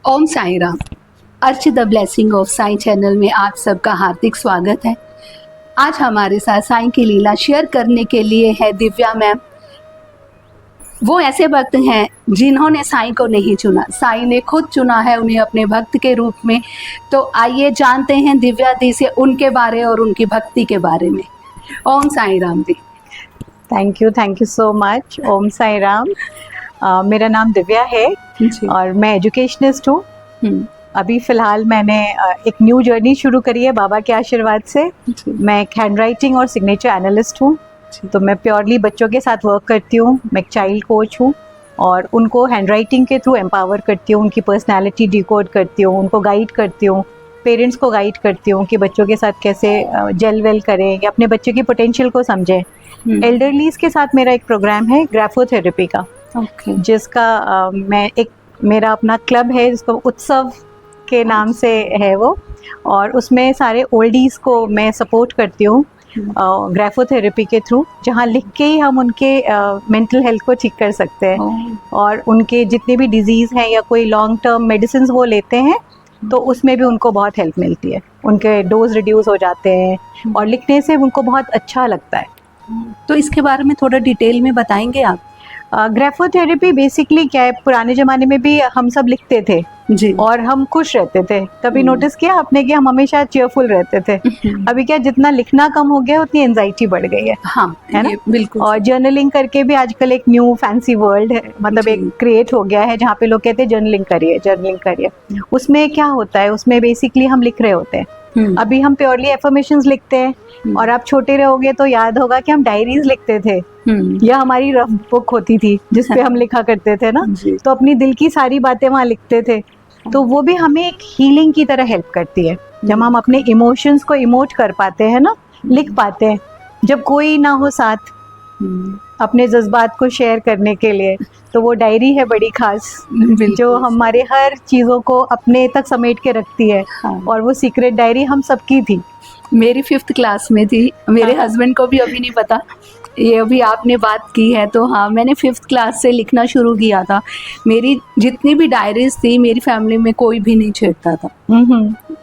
ओम साई राम। अर्च the blessing of Sai channel में आप सबका हार्दिक स्वागत है। आज हमारे साथ साई की लीला शेयर करने के लिए है दिव्या मैम। वो ऐसे भक्त हैं जिन्होंने साई को नहीं चुना, साई ने खुद चुना है उन्हें अपने भक्त के रूप में। तो आइए जानते हैं दिव्या दी से उनके बारे और उनकी भक्ति के बारे में। ओम साई राम दी। Thank you so much. Om Sai Ram. मेरा नाम दिव्या है और मैं एजुकेशनिस्ट हूँ। अभी फ़िलहाल मैंने एक न्यू जर्नी शुरू करी है बाबा के आशीर्वाद से। मैं एक हैंड राइटिंग और सिग्नेचर एनालिस्ट हूँ। तो मैं प्योरली बच्चों के साथ वर्क करती हूँ। मैं एक चाइल्ड कोच हूँ और उनको हैंड राइटिंग के थ्रू एम्पावर करती हूँ, उनकी पर्सनैलिटी डिकोड करती हूँ, उनको गाइड करती हूँ, पेरेंट्स को गाइड करती हूँ कि बच्चों के साथ कैसे जेल वेल करें या अपने बच्चे की पोटेंशियल को समझें। एल्डरलीज के साथ मेरा एक प्रोग्राम है ग्राफोथेरेपी का, जिसका मेरा अपना क्लब है जिसको उत्सव के नाम से है वो, और उसमें सारे ओल्डीज को मैं सपोर्ट करती हूँ ग्राफोथेरेपी के थ्रू, जहाँ लिख के ही हम उनके मेंटल हेल्थ को ठीक कर सकते हैं। और उनके जितने भी डिजीज़ हैं या कोई लॉन्ग टर्म मेडिसिन वो लेते हैं तो उसमें भी उनको बहुत हेल्प मिलती है, उनके डोज रिड्यूस हो जाते हैं और लिखने से उनको बहुत अच्छा लगता है। तो इसके बारे में थोड़ा डिटेल में बताएंगे आप? ग्राफोथेरेपी बेसिकली क्या है, पुराने ज़माने में भी हम सब लिखते थे जी, और हम खुश रहते थे। कभी नोटिस किया आपने कि हम हमेशा चेयरफुल रहते थे? अभी क्या, जितना लिखना कम हो गया उतनी एंजाइटी बढ़ गई है। हाँ, है ना? बिल्कुल। और जर्नलिंग करके भी आजकल एक न्यू फैंसी वर्ल्ड है, मतलब एक क्रिएट हो गया है जहाँ पे लोग कहते हैं जर्नलिंग करिए। उसमें क्या होता है, उसमें बेसिकली हम लिख रहे होते हैं। अभी हम प्योरली एफर्मेशंस लिखते हैं, और आप छोटे रहोगे तो याद होगा कि हम डायरीज लिखते थे या हमारी रफ बुक होती थी जिसपे हम लिखा करते थे ना, तो अपनी दिल की सारी बातें वहाँ लिखते थे। तो वो भी हमें एक हीलिंग की तरह हेल्प करती है, जब हम अपने इमोशंस को इमोट कर पाते हैं ना, लिख पाते हैं, जब कोई ना हो साथ अपने जज्बात को शेयर करने के लिए। तो वो डायरी है बड़ी खास, जो हमारे हर चीज़ों को अपने तक समेट के रखती है। और वो सीक्रेट डायरी हम सबकी थी। मेरी 5th क्लास में थी, मेरे हस्बैंड को भी अभी नहीं पता, ये अभी आपने बात की है तो हाँ, मैंने 5th क्लास से लिखना शुरू किया था। मेरी जितनी भी डायरीज थी, मेरी फैमिली में कोई भी नहीं छेड़ता था,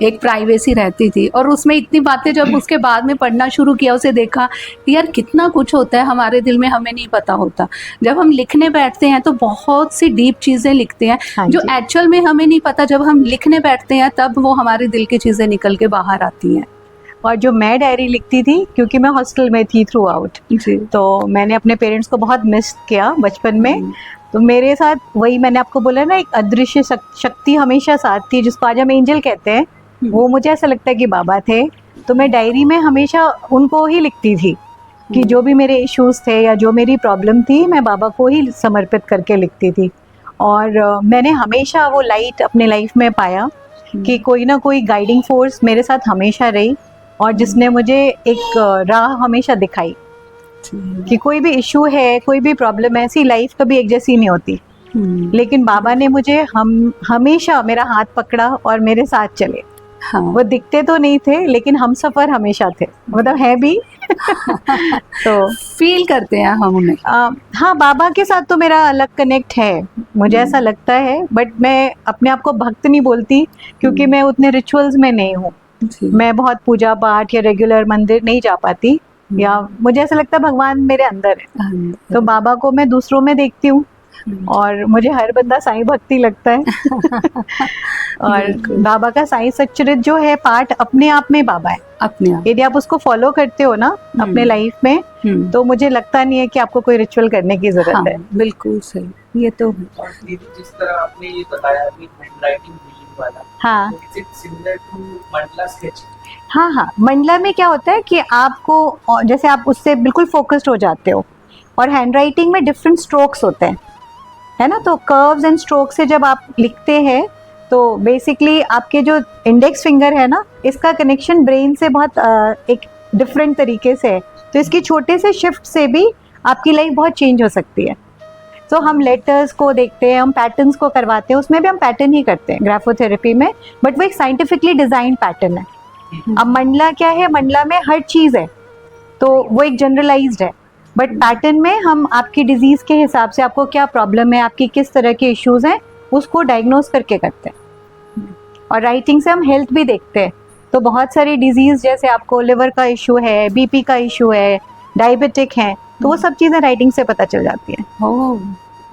एक प्राइवेसी रहती थी। और उसमें इतनी बातें जब उसके बाद में पढ़ना शुरू किया, उसे देखा यार कितना कुछ होता है हमारे दिल में, हमें नहीं पता होता। जब हम लिखने बैठते हैं तो बहुत सी डीप चीज़ें लिखते हैं जो एक्चुअल में हमें नहीं पता, जब हम लिखने बैठते हैं तब वो हमारे दिल की चीज़ें निकल के बाहर आती हैं। और जो मैं डायरी लिखती थी, क्योंकि मैं हॉस्टल में थी थ्रू आउट, तो मैंने अपने पेरेंट्स को बहुत मिस किया बचपन में। तो मेरे साथ वही मैंने आपको बोला ना, एक अदृश्य शक्ति हमेशा साथ थी, जिसको आज हम एंजल कहते हैं। वो मुझे ऐसा लगता है कि बाबा थे। तो मैं डायरी में हमेशा उनको ही लिखती थी कि जो भी मेरे इश्यूज थे या जो मेरी प्रॉब्लम थी, मैं बाबा को ही समर्पित करके लिखती थी। और मैंने हमेशा वो लाइट अपने लाइफ में पाया कि कोई ना कोई गाइडिंग फोर्स मेरे साथ हमेशा रही, और जिसने मुझे एक राह हमेशा दिखाई कि कोई भी इशू है, कोई भी प्रॉब्लम है, ऐसी लाइफ कभी एक जैसी नहीं होती। लेकिन बाबा ने मुझे हमेशा मेरा हाथ पकड़ा और मेरे साथ चले। हाँ। वो दिखते तो नहीं थे लेकिन हम सफ़र हमेशा थे, मतलब है भी। तो फील करते हैं हम उन्हें। हाँ, बाबा के साथ तो मेरा अलग कनेक्ट है, मुझे ऐसा लगता है। बट मैं अपने आप को भक्त नहीं बोलती, क्योंकि मैं उतने रिचुअल्स में नहीं हूँ। मैं बहुत पूजा पाठ या रेगुलर मंदिर नहीं जा पाती, या मुझे ऐसा लगता है भगवान मेरे अंदर है। तो बाबा को मैं दूसरों में देखती हूँ और मुझे हर बंदा साईं भक्ति लगता है। और बाबा का साईं सच्चरित जो है पाठ अपने आप में बाबा है, अपने आप। यदि आप उसको फॉलो करते हो ना अपने लाइफ में, तो मुझे लगता नहीं है कि आपको कोई रिचुअल करने की जरूरत है। बिल्कुल सही, ये तो जिस तरह आपने ये बताया कि हैंडराइटिंग वाला, हाँ, सिमिलर टू मंडला स्केच। हाँ, मंडला में क्या होता है कि आपको, जैसे आप उससे बिल्कुल फोकस्ड हो जाते हो, और हैंड राइटिंग में डिफरेंट स्ट्रोक्स होते हैं, है ना। तो कर्व्स एंड स्ट्रोक से जब आप लिखते हैं तो बेसिकली आपके जो इंडेक्स फिंगर है ना, इसका कनेक्शन ब्रेन से बहुत एक डिफरेंट तरीके से है। तो इसकी छोटे से शिफ्ट से भी आपकी लाइफ बहुत चेंज हो सकती है। तो हम लेटर्स को देखते हैं, हम पैटर्न्स को करवाते हैं, उसमें भी हम पैटर्न ही करते हैं ग्राफोथेरेपी में, बट वो एक साइंटिफिकली डिजाइन पैटर्न है। अब मंडला क्या है, मंडला में हर चीज़ है, तो वो एक जनरलाइज्ड है। बट पैटर्न में हम आपकी डिजीज़ के हिसाब से, आपको क्या प्रॉब्लम है, आपकी किस तरह के इश्यूज हैं, उसको डायग्नोज करके करते हैं। और राइटिंग से हम हेल्थ भी देखते हैं। तो बहुत सारी डिजीज़, जैसे आपको लिवर का इशू है, बीपी का इशू है, डायबिटिक है, तो वो सब चीज़ें राइटिंग से पता चल जाती हैं। ओह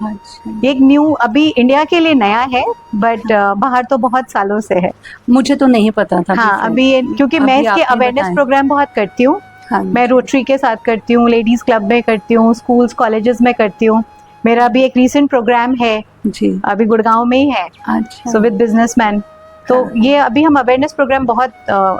अच्छा, ये एक न्यू, अभी इंडिया के लिए नया है, बट बाहर तो बहुत सालों से है। मुझे तो नहीं पता था। हाँ, अभी क्योंकि मैं अभी इसके आपने अवेयरनेस बताया। प्रोग्राम बहुत करती हूँ। हाँ मैं रोटरी के साथ करती हूँ, लेडीज़ क्लब में करती हूँ, स्कूल्स कॉलेजेस में करती हूँ। मेरा अभी एक रीसेंट प्रोग्राम है, जी, अभी गुड़गांव में ही है, अच्छा। So with businessman. तो हाँ। ये अभी हम अवेयरनेस प्रोग्राम बहुत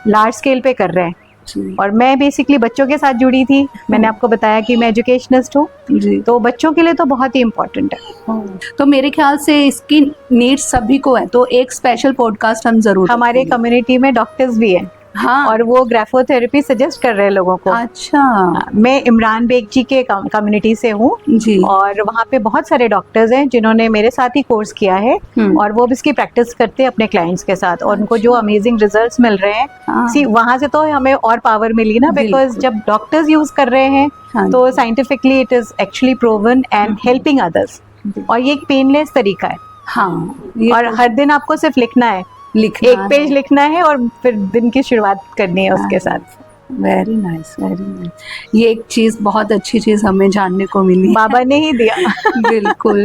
लार्ज स्केल पे कर रहे हैं। जी, और मैं बेसिकली बच्चों के साथ जुड़ी थी। मैंने आपको बताया कि मैं एजुकेशनिस्ट हूँ, जी। तो बच्चों के लिए तो बहुत ही इम्पोर्टेंट है। तो मेरे ख्याल से इसकी नीड्स सभी को है, तो एक स्पेशल पॉडकास्ट हम जरूर हमारे रखेंगे। कम्युनिटी में डॉक्टर्स भी हैं, हाँ, और वो ग्राफोथेरेपी सजेस्ट कर रहे हैं लोगों को। अच्छा, मैं इमरान बेग जी के कम्युनिटी से हूँ, जी। और वहाँ पे बहुत सारे डॉक्टर्स हैं जिन्होंने मेरे साथ ही कोर्स किया है, और वो भी इसकी प्रैक्टिस करते हैं अपने क्लाइंट्स के साथ, और उनको जो अमेजिंग रिजल्ट्स मिल रहे हैं। हाँ। सी, वहाँ से तो हमें और पावर मिली ना, बिकॉज बिल्कुल। जब डॉक्टर्स यूज कर रहे हैं हाँ तो जी। Scientifically it is actually proven and helping others, और ये एक पेनलेस तरीका है। हाँ, ये और तो हर दिन आपको सिर्फ लिखना है, लिखना एक पेज है। लिखना है, और फिर दिन की शुरुआत करनी है उसके साथ। Very nice, very nice. ये एक चीज, बहुत अच्छी चीज हमें जानने को मिली। बाबा ने ही दिया। बिल्कुल।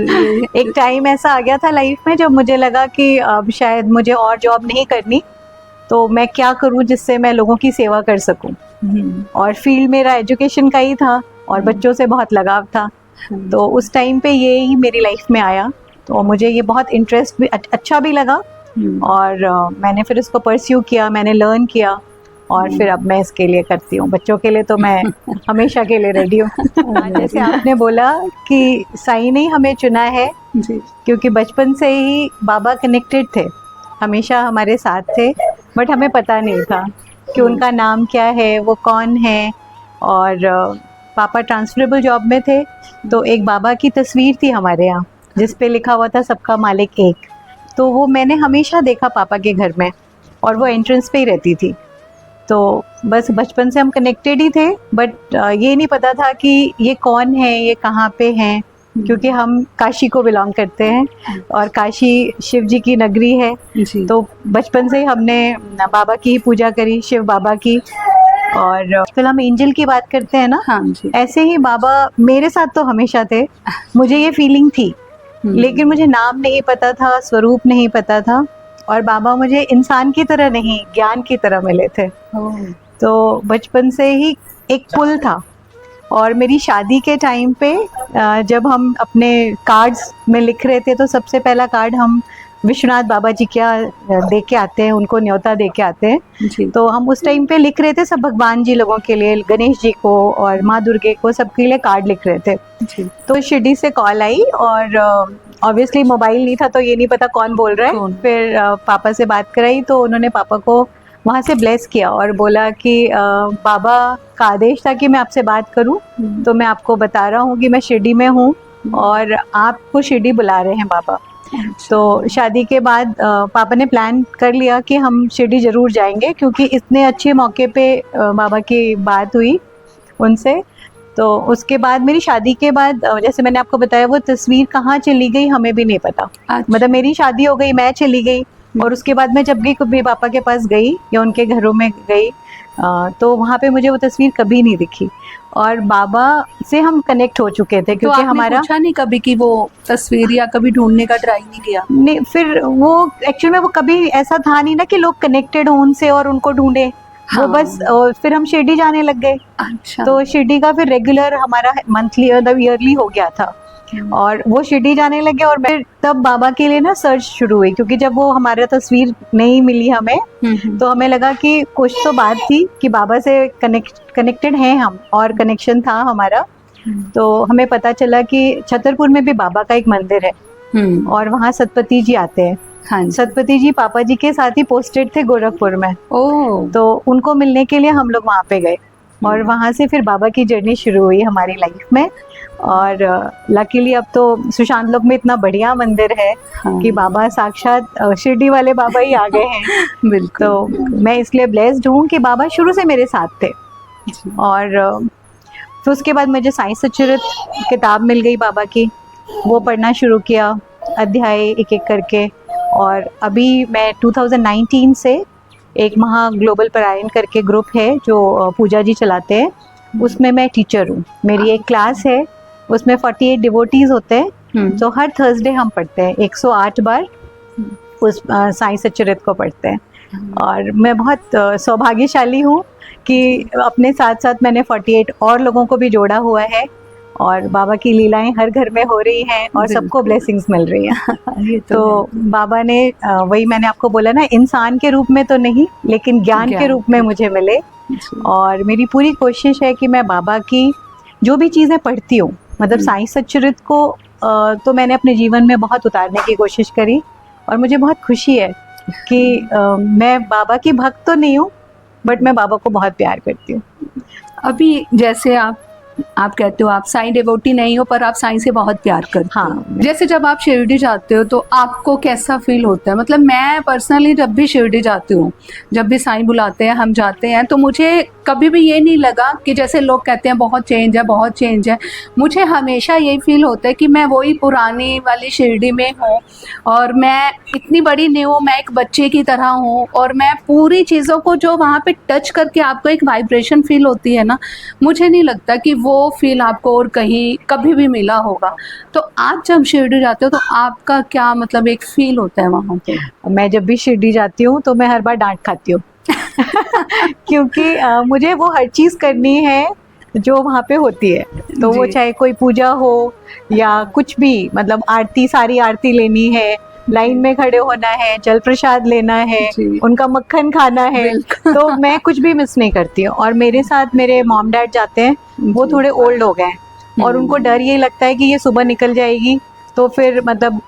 एक टाइम ऐसा आ गया था लाइफ में जब मुझे लगा कि अब शायद मुझे और जॉब नहीं करनी, तो मैं क्या करूं जिससे मैं लोगों की सेवा कर सकूं। और फील्ड मेरा एजुकेशन का ही था, और बच्चों से बहुत लगाव था, तो उस टाइम पे ये ही मेरी लाइफ में आया। तो मुझे ये बहुत इंटरेस्ट भी, अच्छा भी लगा, और मैंने फिर इसको परस्यू किया, मैंने लर्न किया, और फिर अब मैं इसके लिए करती हूँ। बच्चों के लिए तो मैं हमेशा के लिए रेडी हूँ। जैसे आपने बोला कि साईं ने हमें चुना है, जी, क्योंकि बचपन से ही बाबा कनेक्टेड थे, हमेशा हमारे साथ थे, बट हमें पता नहीं था कि उनका नाम क्या है, वो कौन है। और पापा ट्रांसफरेबल जॉब में थे, तो एक बाबा की तस्वीर थी हमारे यहाँ जिस पे लिखा हुआ था सबका मालिक एक, तो वो मैंने हमेशा देखा पापा के घर में, और वो एंट्रेंस पे ही रहती थी। तो बस बचपन से हम कनेक्टेड ही थे, बट ये नहीं पता था कि ये कौन है, ये कहाँ पे हैं, क्योंकि हम काशी को बिलोंग करते हैं, और काशी शिव जी की नगरी है। जी। तो बचपन से ही हमने बाबा की ही पूजा करी, शिव बाबा की। और फिर हम एंजल की बात करते हैं ना, हाँ जी। ऐसे ही बाबा मेरे साथ तो हमेशा थे, मुझे ये फीलिंग थी, लेकिन मुझे नाम नहीं पता था, स्वरूप नहीं पता था, और बाबा मुझे इंसान की तरह नहीं, ज्ञान की तरह मिले थे। तो बचपन से ही एक पुल था। और मेरी शादी के टाइम पे जब हम अपने कार्ड्स में लिख रहे थे, तो सबसे पहला कार्ड हम विश्वनाथ बाबा जी क्या दे के आते हैं, उनको न्योता दे के आते हैं। जी। तो हम उस टाइम पे लिख रहे थे सब भगवान जी लोगों के लिए, गणेश जी को और माँ दुर्गे को, सबके लिए कार्ड लिख रहे थे। जी। तो शिरडी से कॉल आई, और ऑब्वियसली मोबाइल नहीं था, तो ये नहीं पता कौन बोल रहा है। फिर पापा से बात कराई, तो उन्होंने पापा को वहाँ से ब्लेस किया और बोला कि बाबा का आदेश था कि मैं आपसे बात करूं, तो मैं आपको बता रहा हूँ कि मैं शिरडी में हूँ, और आपको शिरडी बुला रहे हैं बाबा। तो शादी के बाद पापा ने प्लान कर लिया कि हम शिरडी ज़रूर जाएंगे, क्योंकि इतने अच्छे मौके पे बाबा की बात हुई उनसे। तो उसके बाद मेरी शादी के बाद जैसे मैंने आपको बताया, वो तस्वीर कहाँ चली गई हमें भी नहीं पता। मतलब मेरी शादी हो गई, मैं चली गई, और उसके बाद मैं जब भी कभी पापा के पास गई या उनके घरों में गई, तो वहाँ पे मुझे वो तस्वीर कभी नहीं दिखी। और बाबा से हम कनेक्ट हो चुके थे, क्योंकि तो हमारा पूछा नहीं कभी कि वो तस्वीर, या कभी ढूंढने का ट्राई नहीं किया? नहीं, फिर वो एक्चुअली में वो कभी ऐसा था नहीं ना कि लोग कनेक्टेड हों उनसे और उनको ढूंढे। हाँ। वो बस फिर हम शिरडी जाने लग गए। अच्छा। तो शिरडी का फिर रेगुलर हमारा मंथली मतलब ईयरली हो गया था, और वो शिरडी जाने लगे। और मैं तब बाबा के लिए ना सर्च शुरू हुई, क्योंकि जब वो हमारा तस्वीर नहीं मिली हमें, तो हमें लगा कि कुछ तो बात थी कि बाबा से कनेक्टेड हैं हम, और कनेक्शन था हमारा। तो हमें पता चला कि छतरपुर में भी बाबा का एक मंदिर है, और वहाँ सतपति जी आते हैं। हाँ जी। सतपति जी पापा जी के साथ ही पोस्टेड थे गोरखपुर में। ओह। तो उनको मिलने के लिए हम लोग वहाँ पे गए, और वहाँ से फिर बाबा की जर्नी शुरू हुई हमारी लाइफ में। और लकीली अब तो सुशांत लोक में इतना बढ़िया मंदिर है कि बाबा साक्षात शिरडी वाले बाबा ही आ गए हैं। बिल्कुल। तो मैं इसलिए ब्लेस्ड हूँ कि बाबा शुरू से मेरे साथ थे। और फिर उसके बाद मुझे साईं सच्चरित किताब मिल गई बाबा की, वो पढ़ना शुरू किया, अध्याय एक एक करके। और अभी मैं 2019 से एक महा ग्लोबल परायण करके ग्रुप है जो पूजा जी चलाते हैं, उसमें मैं टीचर हूँ। मेरी एक क्लास है, उसमें 48 डिवोटीज होते हैं, तो हर थर्सडे हम पढ़ते हैं 108 बार उस साईं सच्चरित्र को पढ़ते हैं। और मैं बहुत सौभाग्यशाली हूँ कि अपने साथ साथ मैंने 48 और लोगों को भी जोड़ा हुआ है, और बाबा की लीलाएं हर घर में हो रही हैं और सबको ब्लेसिंग्स मिल रही हैं। तो बाबा ने वही मैंने आपको बोला ना, इंसान के रूप में तो नहीं लेकिन ज्ञान के रूप में मुझे मिले। और मेरी पूरी कोशिश है कि मैं बाबा की जो भी चीज़ें पढ़ती हूँ, मतलब साईं सच्चरित्र को तो मैंने अपने जीवन में बहुत उतारने की कोशिश करी, और मुझे बहुत खुशी है कि मैं बाबा की भक्त तो नहीं हूँ, बट मैं बाबा को बहुत प्यार करती हूँ। अभी जैसे आप कहते हो आप साईं डिवोटी नहीं हो, पर आप साईं से बहुत प्यार करते हो। हाँ। जैसे जब आप शिरडी जाते हो तो आपको कैसा फील होता है? मतलब मैं पर्सनली जब भी शिरडी जाती हूँ, जब भी साईं बुलाते हैं, हम जाते हैं, तो मुझे कभी भी ये नहीं लगा कि जैसे लोग कहते हैं बहुत चेंज है, बहुत चेंज है। मुझे हमेशा यही फील होता है कि मैं वही पुरानी वाली शिरडी में हूँ, और मैं इतनी बड़ी नहीं हूँ, मैं एक बच्चे की तरह हूँ, और मैं पूरी चीज़ों को जो वहाँ पे टच करके आपको एक वाइब्रेशन फील होती है ना, मुझे नहीं लगता कि वो फील आपको और कहीं कभी भी मिला होगा। तो आप जब शिरडी जाते हो तो आपका क्या मतलब एक फील होता है वहाँ पे? मैं जब भी शिरडी जाती हूँ तो मैं हर बार डांट खाती हूँ क्योंकि मुझे वो हर चीज़ करनी है जो वहाँ पे होती है। तो वो चाहे कोई पूजा हो या कुछ भी, मतलब आरती, सारी आरती लेनी है, लाइन में खड़े होना है, जल प्रसाद लेना है, उनका मक्खन खाना है, तो मैं कुछ भी मिस नहीं करती हूँ। और मेरे साथ मेरे मॉम डैड जाते हैं, वो थोड़े ओल्ड हो गए हैं और उनको डर यही लगता है कि ये सुबह निकल जाएगी तो फिर मतलब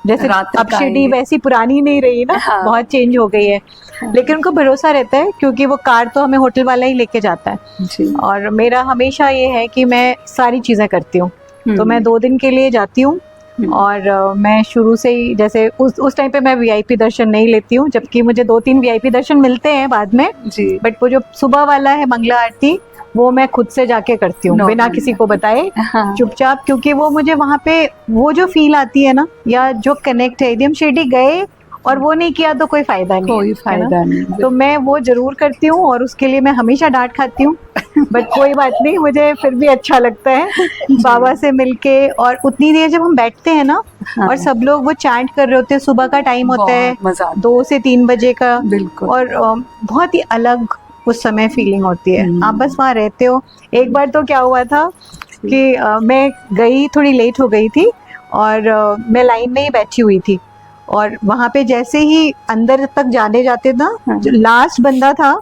जैसे अब शिरडी वैसी पुरानी नहीं रही ना, बहुत चेंज हो गई है। लेकिन उनको भरोसा रहता है क्योंकि वो कार तो हमें होटल वाला ही लेके जाता है। और मेरा हमेशा ये है कि मैं सारी चीज़ें करती हूँ। तो मैं 2 दिन के लिए जाती हूँ, और मैं शुरू से ही जैसे उस टाइम पे मैं वीआईपी दर्शन नहीं लेती हूँ, जबकि मुझे 2-3 वीआईपी दर्शन मिलते हैं बाद में जी। बट वो जो सुबह वाला है मंगला आरती, वो मैं खुद से जाके करती हूँ बिना किसी को बताए, चुपचाप, क्योंकि वो मुझे वहाँ पे वो जो फील आती है ना, या जो कनेक्ट है, यदि हम शिरडी गए और वो नहीं किया तो कोई फायदा नहीं। तो मैं वो जरूर करती हूँ और उसके लिए मैं हमेशा डांट खाती हूँ बट कोई बात नहीं, मुझे फिर भी अच्छा लगता है बाबा से मिलके। और उतनी देर जब हम बैठते हैं ना, और सब लोग वो चैंट कर रहे होते हैं, सुबह का टाइम होता है 2 से 3 बजे का, और बहुत ही अलग उस समय फीलिंग होती है। आप बस वहाँ रहते हो। एक बार तो क्या हुआ था कि मैं गई, थोड़ी लेट हो गई थी, और मैं लाइन में ही बैठी हुई थी, और वहाँ पे जैसे ही अंदर तक जाने जाते ना, जो लास्ट बंदा था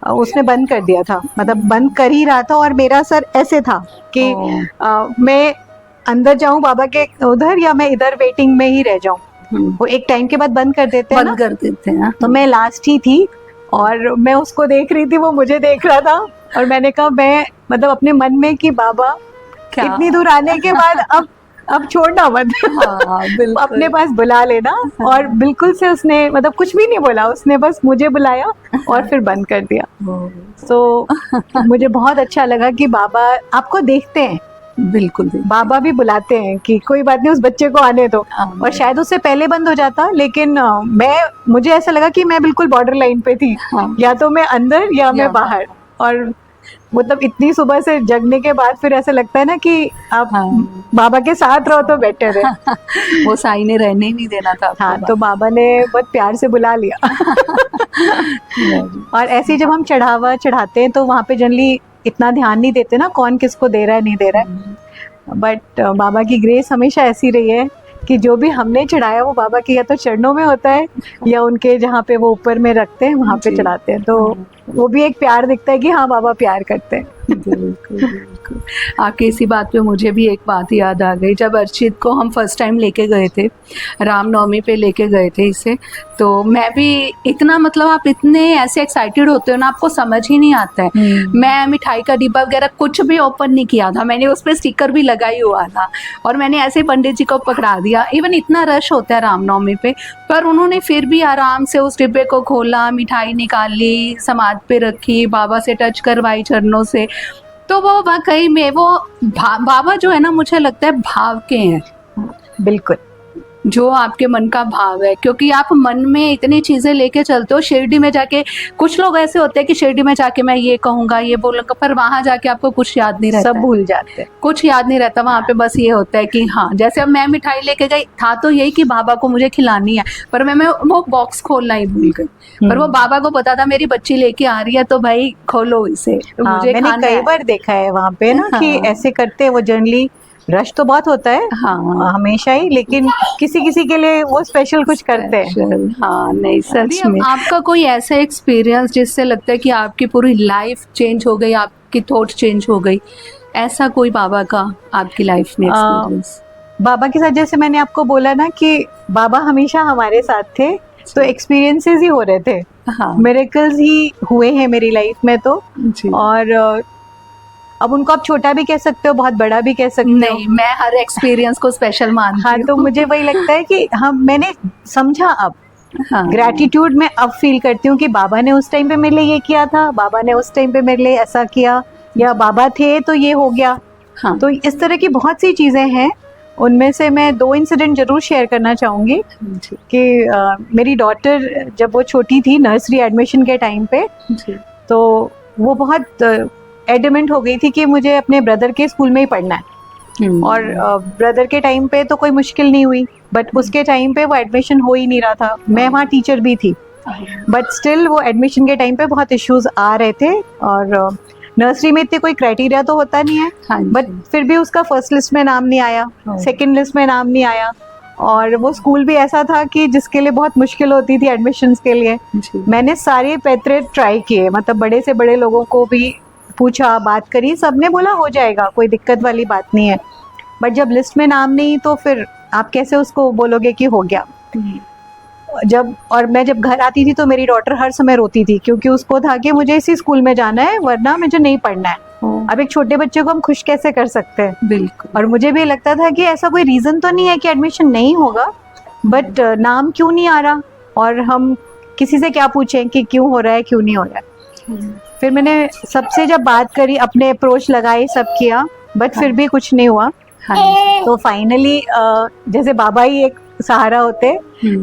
उसने बंद कर दिया था, मतलब बंद कर ही रहा था, और मेरा सर ऐसे था कि मैं अंदर जाऊं बाबा के उधर, या मैं इधर वेटिंग में ही रह जाऊं। वो एक टाइम के बाद बंद कर देते हैं, तो मैं लास्ट ही थी और मैं उसको देख रही थी, वो मुझे देख रहा था, और मैंने कहा मैं मतलब अपने मन में कि बाबा इतनी दूर आने के बाद अब छोड़ना मत, अपने पास बुला लेना। और बिल्कुल से उसने मतलब कुछ भी नहीं बोला, उसने बस मुझे बुलाया और फिर बंद कर दिया। तो मुझे बहुत अच्छा लगा कि बाबा आपको देखते हैं, बिल्कुल बाबा भी बुलाते हैं कि कोई बात नहीं, उस बच्चे को आने दो। और शायद उससे पहले बंद हो जाता, लेकिन मुझे ऐसा लगा कि मैं बिल्कुल बॉर्डर लाइन पे थी, या तो मैं अंदर या मैं बाहर। और मतलब इतनी सुबह से जगने के बाद फिर ऐसा लगता है ना कि आप बाबा के साथ रहो तो बेटर है। वो साईं ने रहने ही नहीं देना था। हाँ, तो बाबा ने बहुत प्यार से बुला लिया। और ऐसे ही जब हम चढ़ावा चढ़ाते हैं तो वहाँ पे जनरली इतना ध्यान नहीं देते ना कौन किसको दे रहा है नहीं दे रहा है, बट बाबा की ग्रेस हमेशा ऐसी रही है कि जो भी हमने चढ़ाया वो बाबा के या तो चरणों में होता है, या उनके जहाँ पे वो ऊपर में रखते हैं वहाँ पे चढ़ाते हैं। तो वो भी एक प्यार दिखता है कि हाँ बाबा प्यार करते हैं। बिल्कुल। आके इसी बात पे मुझे भी एक बात याद आ गई। जब अर्चित को हम फर्स्ट टाइम लेके गए थे, रामनवमी पे लेके गए थे इसे, तो मैं भी इतना मतलब आप इतने ऐसे एक्साइटेड होते हो ना, आपको समझ ही नहीं आता है। मैं मिठाई का डिब्बा वगैरह कुछ भी ओपन नहीं किया था, मैंने उस पर स्टिकर भी लगाई हुआ था, और मैंने ऐसे पंडित जी को पकड़ा दिया। इवन इतना रश होता है रामनवमी पे, पर उन्होंने फिर भी आराम से उस डिब्बे को खोला, मिठाई निकाली, समाध पे रखी, बाबा से टच करवाई चरणों से। तो वो वाकई में वो बाबा जो है ना, मुझे लगता है भाव के हैं। बिल्कुल जो आपके मन का भाव है, क्योंकि आप मन में इतनी चीजें लेके चलते हो। शिरडी में जाके कुछ लोग ऐसे होते हैं कि शिरडी में जाके मैं ये कहूंगा ये बोलूंगा, पर वहां जाके आपको कुछ याद नहीं रहता सब है। भूल जाते हैं। कुछ याद नहीं रहता वहां पे, बस ये होता है कि हाँ, जैसे अब मैं मिठाई लेके गई था तो यही कि बाबा को मुझे खिलानी है, पर मैं वो बॉक्स खोलना ही भूल गई। पर वो बाबा को पता था मेरी बच्ची लेके आ रही है तो भाई खोलो इसे, तो हाँ, मुझे मैंने खाना कई है। बार देखा है वहाँ पे ना कि हाँ। ऐसे करते हैं वो। जनरली रश तो बहुत होता है हाँ, हमेशा ही, लेकिन किसी किसी के लिए वो स्पेशल कुछ करते हैं। Special, हाँ, नहीं अभी सच में। आपका कोई ऐसा एक्सपीरियंस जिससे लगता है कि आपकी पूरी लाइफ चेंज हो गई, आपकी थॉट चेंज हो गई, ऐसा कोई बाबा का आपकी लाइफ में एक्सपीरियंस? बाबा के साथ जैसे मैंने आपको बोला ना कि बाबा हमेशा हमारे साथ थे, तो एक्सपीरियंसेस ही हो रहे थे, हाँ मिरेकल्स ही हुए हैं मेरी लाइफ में तो। जी। और अब उनको आप छोटा भी कह सकते हो, बहुत बड़ा भी कह सकते हो। नहीं, मैं हर एक्सपीरियंस को स्पेशल मानती हाँ, हूँ। तो मुझे वही लगता है कि हम मैंने समझा अब, हाँ, ग्रैटिट्यूड मैं अब फील करती हूँ कि बाबा ने उस टाइम पे मेरे लिए ये किया था, बाबा ने उस टाइम पे मेरे लिए ऐसा किया, या बाबा थे तो ये हो गया। हाँ, तो इस तरह की बहुत सी चीज़ें हैं। उनमें से मैं 2 इंसिडेंट जरूर शेयर करना चाहूँगी जी, कि मेरी डॉटर जब वो छोटी थी नर्सरी एडमिशन के टाइम पे, जी, तो वो बहुत एडमेंट हो गई थी कि मुझे अपने ब्रदर के स्कूल में ही पढ़ना है। और ब्रदर के टाइम पे तो कोई मुश्किल नहीं हुई, बट उसके टाइम पे वो एडमिशन हो ही नहीं रहा था। मैं वहाँ टीचर भी थी, बट स्टिल वो एडमिशन के टाइम पे बहुत इश्यूज आ रहे थे। और नर्सरी में इतने कोई क्राइटेरिया तो होता नहीं है, हाँ जी। बट फिर भी उसका फर्स्ट लिस्ट में नाम नहीं आया, सेकंड लिस्ट में नाम नहीं आया। और वो स्कूल भी ऐसा था कि जिसके लिए बहुत मुश्किल होती थी एडमिशन्स के लिए। जी, मैंने सारे पैतरे ट्राई किए, मतलब बड़े से बड़े लोगों को भी पूछा, बात करी, सबने बोला हो जाएगा, कोई दिक्कत वाली बात नहीं है। बट जब लिस्ट में नाम नहीं, तो फिर आप कैसे उसको बोलोगे कि हो गया। मैं जब घर आती थी तो मेरी डॉटर हर समय रोती थी, क्योंकि उसको था कि मुझे इसी स्कूल में जाना है, वरना मुझे नहीं पढ़ना है। अब एक छोटे बच्चे को हम खुश कैसे कर सकते हैं। बिल्कुल। और मुझे भी लगता था कि ऐसा कोई रीज़न तो नहीं है कि एडमिशन नहीं होगा, बट नाम क्यों नहीं आ रहा, और हम किसी से क्या पूछें कि क्यों हो रहा है, क्यों नहीं हो रहा है। फिर मैंने सबसे जब बात करी, अपने अप्रोच लगाई, सब किया, बट फिर भी कुछ नहीं हुआ। हाँ, तो फाइनली जैसे बाबा ही एक सहारा होते,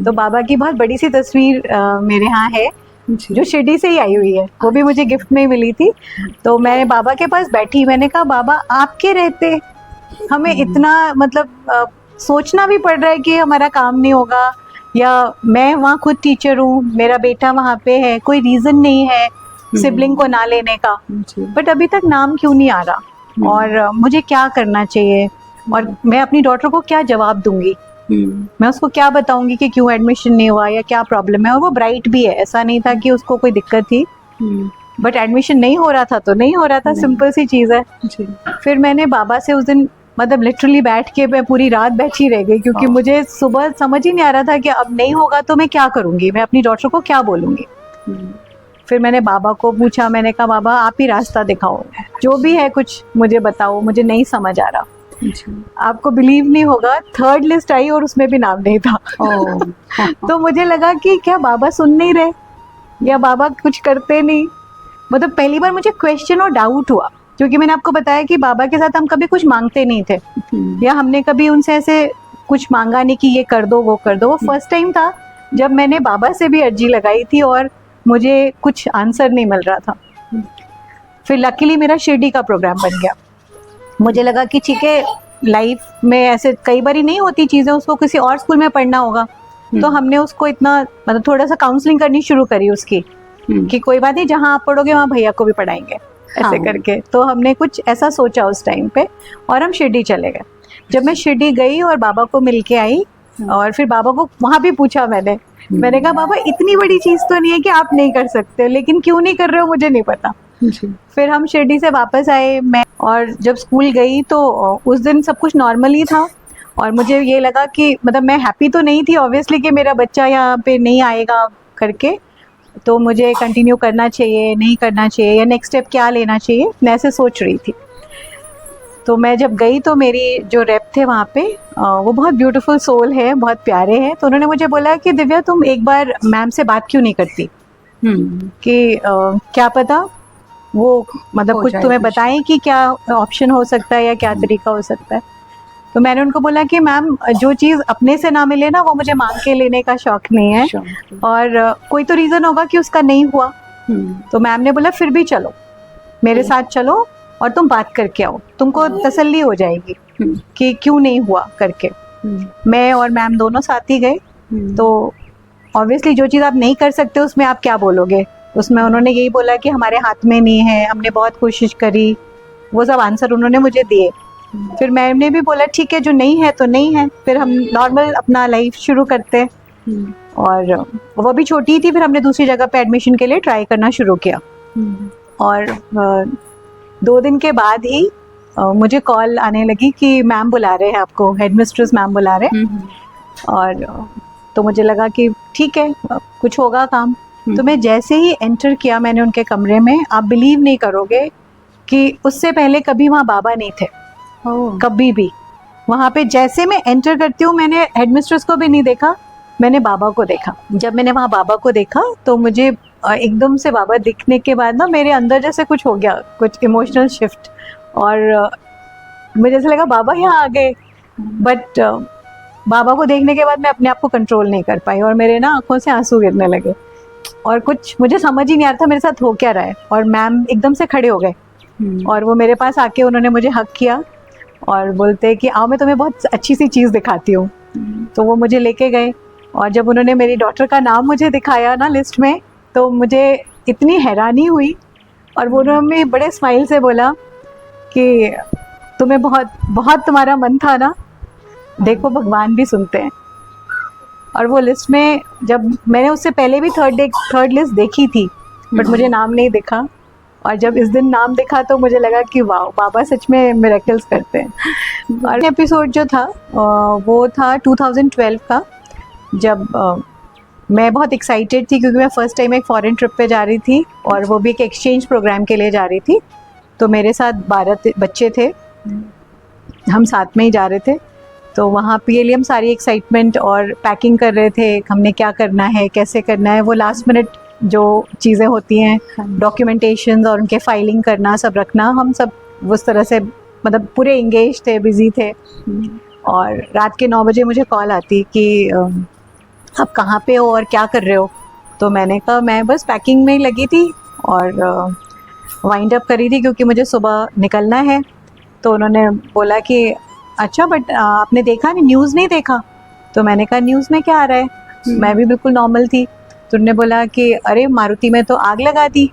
तो बाबा की बहुत बड़ी सी तस्वीर मेरे यहाँ है, जो शिरडी से ही आई हुई है, वो भी मुझे गिफ्ट में मिली थी। तो मैं बाबा के पास बैठी, मैंने कहा बाबा आपके रहते हमें इतना मतलब सोचना भी पड़ रहा है कि हमारा काम नहीं होगा, या मैं वहाँ खुद टीचर हूँ, मेरा बेटा वहाँ पे है, कोई रीज़न नहीं है सिबलिंग को ना लेने का, बट अभी तक नाम क्यों नहीं आ रहा, और मुझे क्या करना चाहिए, और मैं अपनी डॉटर को क्या जवाब दूंगी, मैं उसको क्या बताऊंगी कि क्यों एडमिशन नहीं हुआ या क्या प्रॉब्लम है। और वो ब्राइट भी है, ऐसा नहीं था कि उसको कोई दिक्कत थी, बट एडमिशन नहीं हो रहा था तो नहीं हो रहा था, सिंपल सी चीज़ है। फिर मैंने बाबा से उस दिन मतलब लिटरली बैठ के मैं पूरी रात बैठी रह गई, क्योंकि मुझे सुबह समझ ही नहीं आ रहा था कि अब नहीं होगा तो मैं क्या करूँगी, मैं अपनी डॉटर को क्या बोलूँगी। फिर मैंने बाबा को पूछा, मैंने कहा बाबा आप ही रास्ता दिखाओ, जो भी है कुछ मुझे बताओ, मुझे नहीं समझ आ रहा। आपको बिलीव नहीं होगा, 3rd लिस्ट आई और उसमें भी नाम नहीं था। तो मुझे लगा कि क्या बाबा सुन नहीं रहे, या बाबा कुछ करते नहीं। मतलब पहली बार मुझे क्वेश्चन और डाउट हुआ, क्योंकि मैंने आपको बताया कि बाबा के साथ हम कभी कुछ मांगते नहीं थे, या हमने कभी उनसे ऐसे कुछ मांगा नहीं कि ये कर दो वो कर दो। वो फर्स्ट टाइम था जब मैंने बाबा से भी अर्जी लगाई थी और मुझे कुछ आंसर नहीं मिल रहा था। फिर लकीली मेरा शिरडी का प्रोग्राम बन गया। मुझे लगा कि ठीक है, लाइफ में ऐसे कई बार ही नहीं होती चीज़ें, उसको किसी और स्कूल में पढ़ना होगा। तो हमने उसको इतना मतलब थोड़ा सा काउंसलिंग करनी शुरू करी उसकी, कि कोई बात नहीं, जहाँ आप पढ़ोगे वहाँ भैया को भी पढ़ाएंगे, ऐसे करके। तो हमने कुछ ऐसा सोचा उस टाइम पे, और हम शिरडी चले गए। जब मैं शिरडी गई और बाबा को मिल के आई, और फिर बाबा को वहाँ भी पूछा मैंने कहा बाबा इतनी बड़ी चीज़ तो नहीं है कि आप नहीं कर सकते, लेकिन क्यों नहीं कर रहे हो मुझे नहीं पता। फिर हम शिरडी से वापस आए, मैं और जब स्कूल गई तो उस दिन सब कुछ नॉर्मल ही था, और मुझे ये लगा कि मतलब मैं हैप्पी तो नहीं थी ऑब्वियसली कि मेरा बच्चा यहाँ पे नहीं आएगा करके, तो मुझे कंटिन्यू करना चाहिए नहीं करना चाहिए, या नेक्स्ट स्टेप क्या लेना चाहिए, मैं ऐसे सोच रही थी। तो मैं जब गई तो मेरी जो रेप थे वहाँ पे, वो बहुत ब्यूटीफुल सोल है, बहुत प्यारे हैं। तो उन्होंने मुझे बोला कि दिव्या तुम एक बार मैम से बात क्यों नहीं करती, कि क्या पता वो मतलब कुछ तुम्हें बताएं कि क्या ऑप्शन हो सकता है या क्या तरीका हो सकता है। तो मैंने उनको बोला कि मैम जो चीज़ अपने से ना मिले ना वो मुझे मांग के लेने का शौक नहीं है, और कोई तो रीज़न होगा कि उसका नहीं हुआ। तो मैम ने बोला फिर भी चलो मेरे साथ चलो और तुम बात करके आओ, तुमको तसल्ली हो जाएगी कि क्यों नहीं हुआ करके। मैं और मैम दोनों साथ ही गए। तो ऑब्वियसली जो चीज़ आप नहीं कर सकते उसमें आप क्या बोलोगे, उसमें उन्होंने यही बोला कि हमारे हाथ में नहीं है, हमने बहुत कोशिश करी, वो सब आंसर उन्होंने मुझे दिए। फिर मैम ने भी बोला ठीक है जो नहीं है तो नहीं है, फिर हम नॉर्मल अपना लाइफ शुरू करते हैं। और वो भी छोटी थी, फिर हमने दूसरी जगह पे एडमिशन के लिए ट्राई करना शुरू किया। और 2 दिन के बाद ही मुझे कॉल आने लगी कि मैम बुला रहे हैं आपको, हेडमिस्ट्रेस मैम बुला रहे हैं। और तो मुझे लगा कि ठीक है कुछ होगा काम। तो मैं जैसे ही एंटर किया मैंने उनके कमरे में, आप बिलीव नहीं करोगे कि उससे पहले कभी वहाँ बाबा नहीं थे, कभी भी। वहाँ पे जैसे मैं एंटर करती हूँ मैंने हेडमिस्ट्रेस को भी नहीं देखा, मैंने बाबा को देखा। जब मैंने वहाँ बाबा को देखा तो मुझे एकदम से बाबा दिखने के बाद ना मेरे अंदर जैसे कुछ हो गया, कुछ इमोशनल शिफ्ट, और मुझे ऐसा लगा बाबा यहाँ आ गए। बट बाबा को देखने के बाद मैं अपने आप को कंट्रोल नहीं कर पाई और मेरे ना आंखों से आंसू गिरने लगे और कुछ मुझे समझ ही नहीं आ रहा था मेरे साथ हो क्या रहा है। और मैम एकदम से खड़े हो गए और वो मेरे पास आके उन्होंने मुझे हग किया और बोलते कि आओ मैं तुम्हें बहुत अच्छी सी चीज़ दिखाती हूँ। तो वो मुझे लेके गए और जब उन्होंने मेरी डॉटर का नाम मुझे दिखाया ना लिस्ट में, तो मुझे इतनी हैरानी हुई। और वो उन्होंने बड़े स्माइल से बोला कि तुम्हें बहुत बहुत तुम्हारा मन था ना, देखो भगवान भी सुनते हैं। और वो लिस्ट में, जब मैंने उससे पहले भी थर्ड लिस्ट देखी थी बट मुझे नाम नहीं दिखा, और जब इस दिन नाम दिखा तो मुझे लगा कि वाह बाबा सच में मिरेकल्स करते हैं। और एपिसोड जो था वो था 2012 का, जब मैं बहुत एक्साइटेड थी क्योंकि मैं फ़र्स्ट टाइम एक फॉरेन ट्रिप पे जा रही थी और वो भी एक एक्सचेंज प्रोग्राम के लिए जा रही थी। तो मेरे साथ 12 बच्चे थे, हम साथ में ही जा रहे थे। तो वहाँ पे लिए हम सारी एक्साइटमेंट और पैकिंग कर रहे थे, हमने क्या करना है कैसे करना है, वो लास्ट मिनट जो चीज़ें होती हैं डॉक्यूमेंटेशन और उनके फाइलिंग करना सब रखना, हम सब उस तरह से मतलब पूरे इंगेज थे, बिजी थे। और रात के 9 बजे मुझे कॉल आती कि आप कहाँ पे हो और क्या कर रहे हो। तो मैंने कहा मैं बस पैकिंग में ही लगी थी और वाइंड अप करी थी क्योंकि मुझे सुबह निकलना है। तो उन्होंने बोला कि अच्छा बट आपने देखा नहीं, न्यूज़ नहीं देखा। तो मैंने कहा न्यूज़ में क्या आ रहा है, मैं भी बिल्कुल नॉर्मल थी। तो उन्होंने बोला कि अरे मारुति में तो आग लगा दी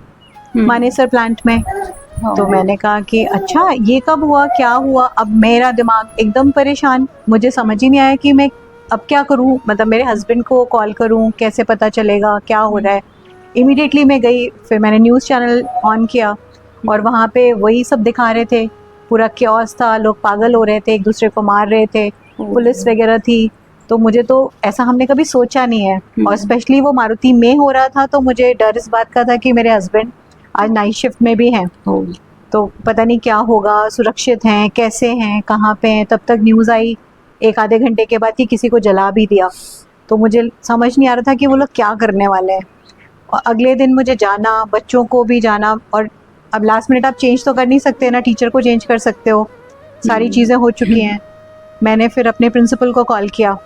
मानेसर प्लांट में। तो मैंने कहा कि अच्छा ये कब हुआ, क्या हुआ। अब मेरा दिमाग एकदम परेशान, मुझे समझ ही नहीं आया कि मैं अब क्या करूं, मतलब मेरे हस्बैंड को कॉल करूं, कैसे पता चलेगा क्या हो रहा है। इमीडिएटली मैं गई, फिर मैंने न्यूज़ चैनल ऑन किया और वहाँ पे वही सब दिखा रहे थे, पूरा क्योस था, लोग पागल हो रहे थे, एक दूसरे को मार रहे थे, पुलिस वगैरह थी। तो मुझे तो ऐसा हमने कभी सोचा नहीं है, और स्पेशली वो मारुति में हो रहा था। तो मुझे डर इस बात का था कि मेरे हस्बैंड आज नाइट शिफ्ट में भी हैं, तो पता नहीं क्या होगा, सुरक्षित हैं कैसे हैं कहाँ पे हैं। तब तक न्यूज़ आई 1-आधे घंटे के बाद कि किसी को जला भी दिया। तो मुझे समझ नहीं आ रहा था कि वो लोग क्या करने वाले हैं। और अगले दिन मुझे जाना, बच्चों को भी जाना, और अब लास्ट मिनट आप चेंज तो कर नहीं सकते ना, टीचर को चेंज कर सकते हो, सारी चीज़ें हो चुकी हैं। मैंने फिर अपने प्रिंसिपल को कॉल किया,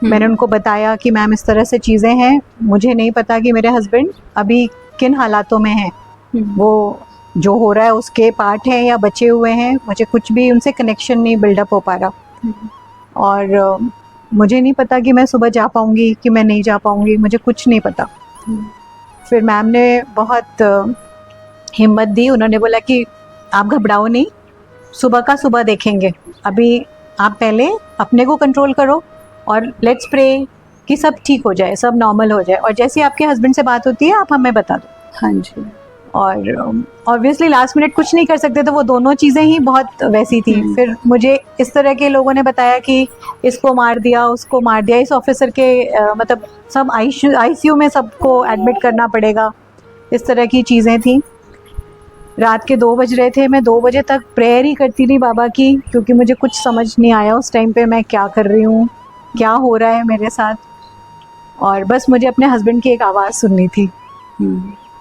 मैंने उनको बताया कि मैम इस तरह से चीज़ें हैं, मुझे नहीं पता कि मेरे हस्बैंड अभी किन हालातों में हैं, वो जो हो रहा है उसके पार्ट हैं या बचे हुए हैं, मुझे कुछ भी उनसे कनेक्शन नहीं बिल्डअप हो पा रहा। और मुझे नहीं पता कि मैं सुबह जा पाऊँगी कि मैं नहीं जा पाऊँगी, मुझे कुछ नहीं पता। फिर मैम ने बहुत हिम्मत दी, उन्होंने बोला कि आप घबराओ नहीं, सुबह का सुबह देखेंगे, अभी आप पहले अपने को कंट्रोल करो और लेट्स प्रे कि सब ठीक हो जाए, सब नॉर्मल हो जाए, और जैसे आपके हस्बैंड से बात होती है आप हमें बता दो। हाँ जी। और ऑब्वियसली लास्ट मिनट कुछ नहीं कर सकते, तो वो दोनों चीज़ें ही बहुत वैसी थी। फिर मुझे इस तरह के लोगों ने बताया कि इसको मार दिया, उसको मार दिया, इस ऑफिसर के मतलब सब आईसीयू में सबको एडमिट करना पड़ेगा, इस तरह की चीज़ें थी। रात के 2 बज रहे थे, मैं 2 बजे तक प्रेयर ही करती रही बाबा की, क्योंकि मुझे कुछ समझ नहीं आया उस टाइम पे मैं क्या कर रही हूँ, क्या हो रहा है मेरे साथ। और बस मुझे अपने हस्बैंड की एक आवाज़ सुननी थी।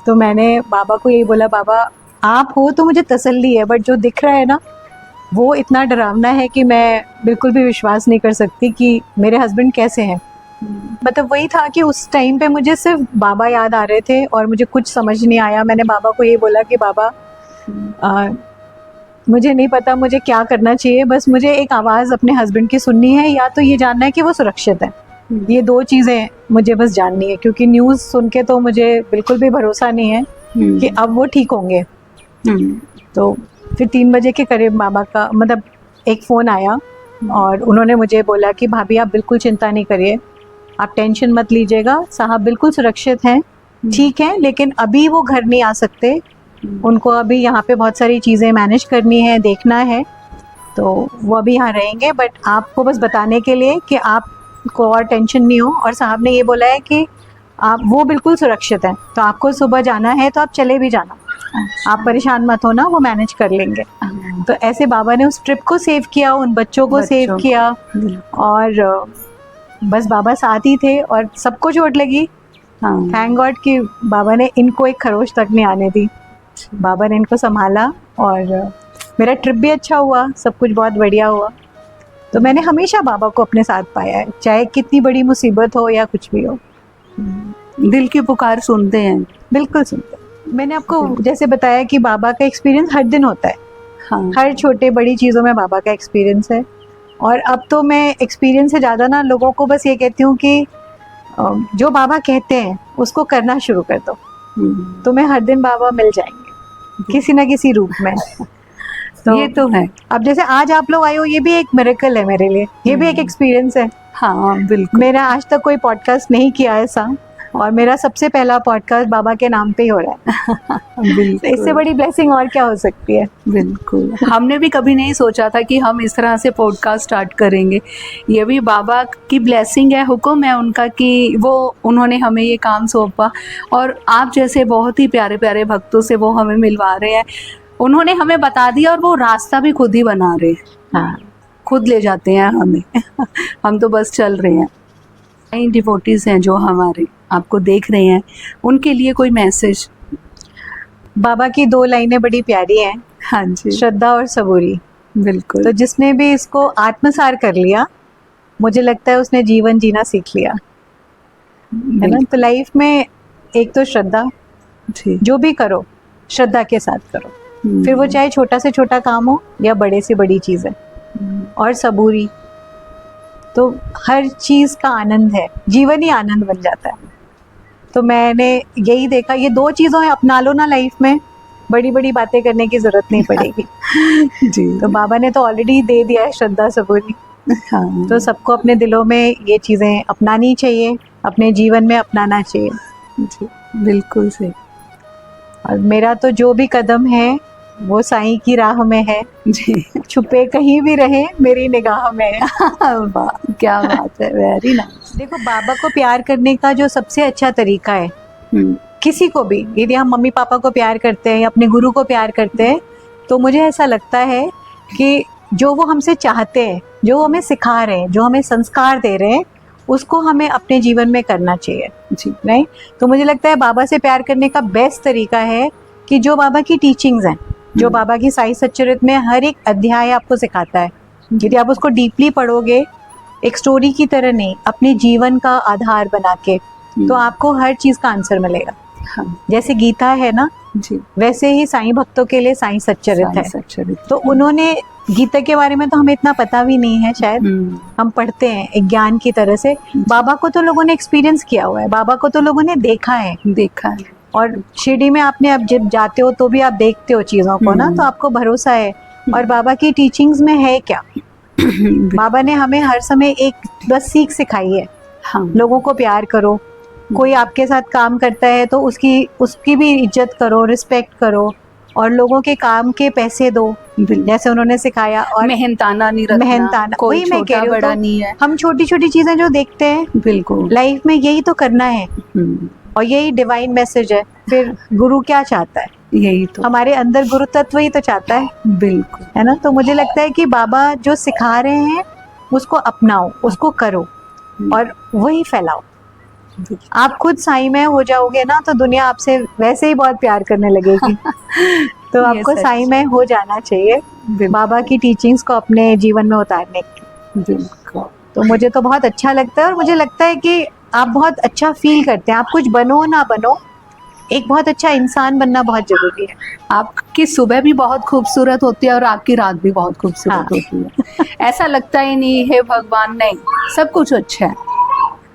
तो मैंने बाबा को यही बोला, बाबा आप हो तो मुझे तसल्ली है, बट जो दिख रहा है ना वो इतना डरावना है कि मैं बिल्कुल भी विश्वास नहीं कर सकती कि मेरे हस्बैंड कैसे हैं। मतलब वही था कि उस टाइम पे मुझे सिर्फ बाबा याद आ रहे थे और मुझे कुछ समझ नहीं आया। मैंने बाबा को ये बोला कि बाबा मुझे नहीं पता मुझे क्या करना चाहिए, बस मुझे एक आवाज़ अपने हस्बैंड की सुननी है या तो ये जानना है कि वो सुरक्षित है। ये दो चीज़ें मुझे बस जाननी है, क्योंकि न्यूज़ सुन के तो मुझे बिल्कुल भी भरोसा नहीं है कि अब वो ठीक होंगे। तो फिर 3 बजे के करीब बाबा का मतलब एक फ़ोन आया और उन्होंने मुझे बोला कि भाभी आप बिल्कुल चिंता नहीं करिए, आप टेंशन मत लीजिएगा, साहब बिल्कुल सुरक्षित हैं, ठीक है, लेकिन अभी वो घर नहीं आ सकते, उनको अभी यहाँ पे बहुत सारी चीज़ें मैनेज करनी है, देखना है, तो वो अभी यहाँ रहेंगे, बट आपको बस बताने के लिए कि आपको और टेंशन नहीं हो। और साहब ने ये बोला है कि आप वो बिल्कुल सुरक्षित हैं, तो आपको सुबह जाना है तो आप चले भी जाना, आप परेशान मत होना, वो मैनेज कर लेंगे। तो ऐसे बाबा ने उस ट्रिप को सेव किया, उन बच्चों को सेव किया, और बस बाबा साथ ही थे और सबको चोट लगी। थैंक गॉड कि बाबा ने इनको एक खरोच तक नहीं आने दी, बाबा ने इनको संभाला और मेरा ट्रिप भी अच्छा हुआ, सब कुछ बहुत बढ़िया हुआ। तो मैंने हमेशा बाबा को अपने साथ पाया है, चाहे कितनी बड़ी मुसीबत हो या कुछ भी हो। दिल की पुकार सुनते हैं। बिल्कुल सुनते हैं। मैंने आपको जैसे बताया कि बाबा का एक्सपीरियंस हर दिन होता है। हाँ। हर छोटे बड़ी चीज़ों में बाबा का एक्सपीरियंस है। और अब तो मैं एक्सपीरियंस से ज़्यादा ना लोगों को बस ये कहती हूँ कि जो बाबा कहते हैं उसको करना शुरू कर दो, तुम्हें हर दिन बाबा मिल जाएंगे किसी ना किसी रूप में। तो ये तो है। अब जैसे आज आप लोग आए हो, ये भी एक मिरेकल है मेरे लिए, ये भी एक एक्सपीरियंस है। हाँ बिल्कुल। मेरा आज तक कोई पॉडकास्ट नहीं किया ऐसा, और मेरा सबसे पहला पॉडकास्ट बाबा के नाम पे ही हो रहा है। बिल्कुल। इससे बड़ी ब्लेसिंग और क्या हो सकती है। बिल्कुल। हमने भी कभी नहीं सोचा था कि हम इस तरह से पॉडकास्ट स्टार्ट करेंगे। ये भी बाबा की ब्लेसिंग है, हुक्म है उनका कि वो उन्होंने हमें ये काम सौंपा, और आप जैसे बहुत ही प्यारे प्यारे भक्तों से वो हमें मिलवा रहे हैं। उन्होंने हमें बता दिया और वो रास्ता भी खुद ही बना रहे हैं। हाँ, खुद ले जाते हैं हमें। हम तो बस चल रहे हैं। कई डिवोटीज हैं जो हमारे आपको देख रहे हैं, उनके लिए कोई मैसेज? बाबा की 2 लाइनें बड़ी प्यारी हैं। हाँ जी, श्रद्धा और सबूरी। बिल्कुल। तो जिसने भी इसको आत्मसार कर लिया, मुझे लगता है उसने जीवन जीना सीख लिया, है ना। तो लाइफ में एक तो श्रद्धा, जी। जो भी करो श्रद्धा के साथ करो, फिर वो चाहे छोटा से छोटा काम हो या बड़े से बड़ी चीज़ है। और सबूरी, तो हर चीज़ का आनंद है, जीवन ही आनंद बन जाता है। तो मैंने यही देखा, ये 2 चीज़ों है, अपना लो ना लाइफ में, बड़ी बड़ी बातें करने की ज़रूरत नहीं पड़ेगी। जी। तो बाबा ने तो ऑलरेडी दे दिया है श्रद्धा सबूरी। हाँ। तो सबको अपने दिलों में ये चीज़ें अपनानी चाहिए, अपने जीवन में अपनाना चाहिए। जी, बिल्कुल सही। और मेरा तो जो भी कदम है वो साईं की राह में है, जी। छुपे कहीं भी रहे मेरी निगाह में है। वाह, क्या बात है, वेरी नाइस। देखो, बाबा को प्यार करने का जो सबसे अच्छा तरीका है, किसी को भी, यदि हम मम्मी पापा को प्यार करते हैं या अपने गुरु को प्यार करते हैं, तो मुझे ऐसा लगता है कि जो वो हमसे चाहते हैं, जो हमें सिखा रहे हैं, जो हमें संस्कार दे रहे हैं, उसको हमें अपने जीवन में करना चाहिए। जी। नहीं, तो मुझे लगता है बाबा से प्यार करने का बेस्ट तरीका है कि जो बाबा की टीचिंग्स हैं, जो बाबा की साई सच्चरित में हर एक अध्याय आपको सिखाता है, यदि आप उसको डीपली पढ़ोगे, एक स्टोरी की तरह नहीं, अपने जीवन का आधार बना के, तो आपको हर चीज़ का आंसर मिलेगा। हाँ। जैसे गीता है ना, जी, वैसे ही साईं भक्तों के लिए साईं सच्चरित है। सच्चरित। तो उन्होंने, गीता के बारे में तो हमें इतना पता भी नहीं है शायद, हम पढ़ते हैं एक ज्ञान की तरह से। बाबा को तो लोगों ने एक्सपीरियंस किया हुआ है, बाबा को तो लोगों ने देखा है। और शिरडी में आपने, अब जब जाते हो तो भी आप देखते हो चीज़ों को ना, तो आपको भरोसा है। और बाबा की टीचिंग्स में है क्या, बाबा ने हमें हर समय एक बस सीख सिखाई है। हाँ। लोगों को प्यार करो, कोई आपके साथ काम करता है तो उसकी भी इज्जत करो, रिस्पेक्ट करो, और लोगों के काम के पैसे दो, जैसे उन्होंने सिखाया। और मेहनताना नहीं रखना, मेहनताना, कोई वही मैं कह रही हूँ, बड़ा तो नहीं है। हम छोटी छोटी चीजें जो देखते हैं, बिल्कुल लाइफ में यही तो करना है, और यही डिवाइन मैसेज है। फिर गुरु क्या चाहता है, यही तो हमारे अंदर गुरु तत्व ही तो चाहता है। बिल्कुल, है ना। तो मुझे लगता है कि बाबा जो सिखा रहे हैं उसको अपनाओ, उसको करो, और वही फैलाओ। आप खुद साईंमय हो जाओगे ना, तो दुनिया आपसे वैसे ही बहुत प्यार करने लगेगी। तो आपको साईंमय हो जाना चाहिए। बाबा की टीचिंग्स को अपने जीवन में उतारने की। बिल्कुल। तो मुझे तो बहुत अच्छा लगता है, और मुझे लगता है कि आप बहुत अच्छा फील करते हैं। आप कुछ बनो ना बनो, एक बहुत अच्छा इंसान बनना बहुत जरूरी है। आपकी सुबह भी बहुत खूबसूरत होती है और आपकी रात भी बहुत खूबसूरत हाँ। होती है। ऐसा लगता ही नहीं है भगवान, नहीं, सब कुछ अच्छा है।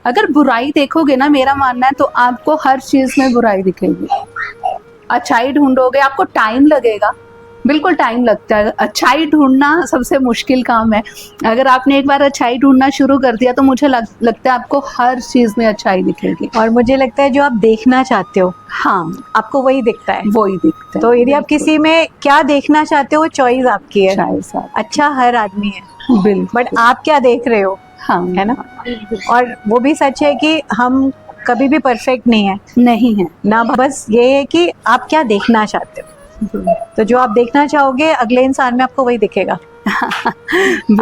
अगर बुराई देखोगे ना, मेरा मानना है, तो आपको हर चीज में बुराई दिखेगी। अच्छाई ढूंढोगे, आपको टाइम लगेगा, बिल्कुल टाइम लगता है। अच्छाई ढूंढना सबसे मुश्किल काम है। अगर आपने एक बार अच्छाई ढूंढना शुरू कर दिया तो मुझे लगता है आपको हर चीज में अच्छाई दिखेगी। और मुझे लगता है जो आप देखना चाहते हो, हाँ, आपको वही दिखता है। वही दिखता है। तो यदि आप किसी में क्या देखना चाहते हो, वो चॉइस आपकी है। शायद साहब, अच्छा हर आदमी है, बिल्कुल। बट आप क्या देख रहे हो, हाँ, है ना। और वो भी सच है कि हम कभी भी परफेक्ट नहीं है नहीं है ना, बस ये है कि आप क्या देखना चाहते हो। तो जो आप देखना चाहोगे, अगले इंसान में आपको वही दिखेगा।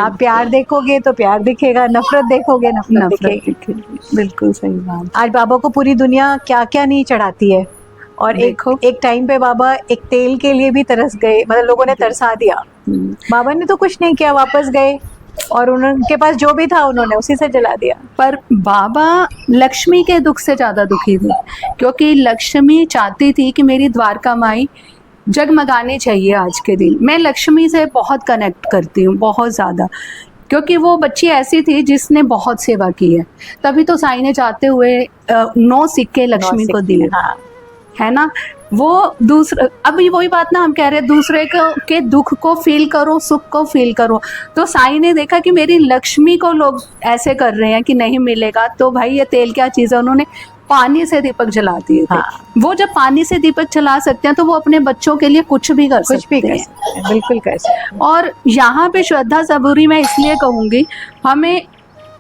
आप प्यार देखोगे तो प्यार दिखेगा, नफरत देखोगे नफरत दिखेगी। दिखेगी। बिल्कुल सही बात। आज बाबा को पूरी दुनिया क्या क्या नहीं चढ़ाती है, और देखो। एक टाइम पे बाबा एक तेल के लिए भी तरस गए, मतलब लोगों ने तरसा दिया। बाबा ने तो कुछ नहीं किया, वापस गए, और उनके पास जो भी था उन्होंने उसी से जला दिया। पर बाबा लक्ष्मी के दुख से ज्यादा दुखी थे, क्योंकि लक्ष्मी चाहती थी कि मेरी द्वारका माई जगमगानी चाहिए आज के दिन। मैं लक्ष्मी से बहुत कनेक्ट करती हूँ, बहुत ज़्यादा, क्योंकि वो बच्ची ऐसी थी जिसने बहुत सेवा की है। तभी तो साईं ने चाहते हुए 9 सिक्के लक्ष्मी को दिए, हाँ। है ना। वो दूसरा, अभी वही बात ना हम कह रहे हैं, दूसरे के दुख को फील करो, सुख को फील करो। तो साईं ने देखा कि मेरी लक्ष्मी को लोग ऐसे कर रहे हैं कि नहीं मिलेगा, तो भाई ये तेल क्या चीज़ है, उन्होंने पानी से दीपक जला दिए थे। हाँ। वो जब पानी से दीपक जला सकते हैं तो वो अपने बच्चों के लिए कुछ भी कर सकते हैं। बिल्कुल कर सकते हैं। और यहाँ पे श्रद्धा सबूरी मैं इसलिए कहूँगी, हमें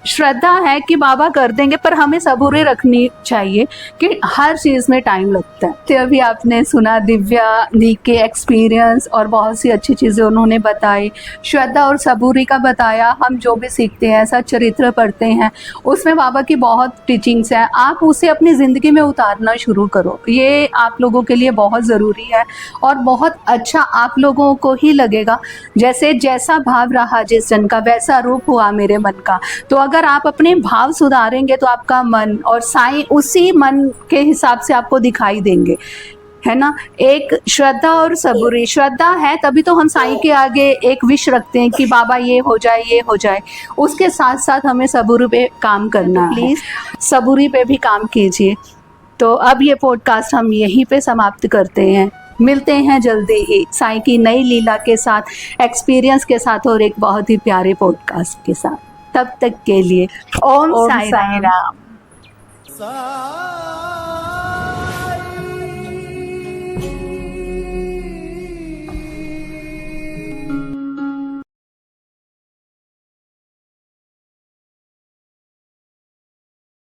श्रद्धा है कि बाबा कर देंगे, पर हमें सबूरी रखनी चाहिए कि हर चीज़ में टाइम लगता है। तो अभी आपने सुना दिव्या दी के एक्सपीरियंस, और बहुत सी अच्छी चीज़ें उन्होंने बताई। श्रद्धा और सबूरी का बताया। हम जो भी सीखते हैं, ऐसा चरित्र पढ़ते हैं, उसमें बाबा की बहुत टीचिंग्स हैं। आप उसे अपनी ज़िंदगी में उतारना शुरू करो, ये आप लोगों के लिए बहुत ज़रूरी है, और बहुत अच्छा आप लोगों को ही लगेगा। जैसे जैसा भाव रहा जिस जन का, वैसा रूप हुआ मेरे मन का। तो अगर आप अपने भाव सुधारेंगे तो आपका मन और साईं उसी मन के हिसाब से आपको दिखाई देंगे, है ना। एक श्रद्धा और सबूरी, श्रद्धा है तभी तो हम साईं के आगे एक विश रखते हैं कि बाबा ये हो जाए, ये हो जाए। उसके साथ साथ हमें सबूरी पे काम करना है, प्लीज़ सबूरी पे भी काम कीजिए। तो अब ये पॉडकास्ट हम यहीं पे समाप्त करते हैं। मिलते हैं जल्दी ही साईं की नई लीला के साथ, एक्सपीरियंस के साथ, और एक बहुत ही प्यारे पॉडकास्ट के साथ। तब तक के लिए ओम साईं राम।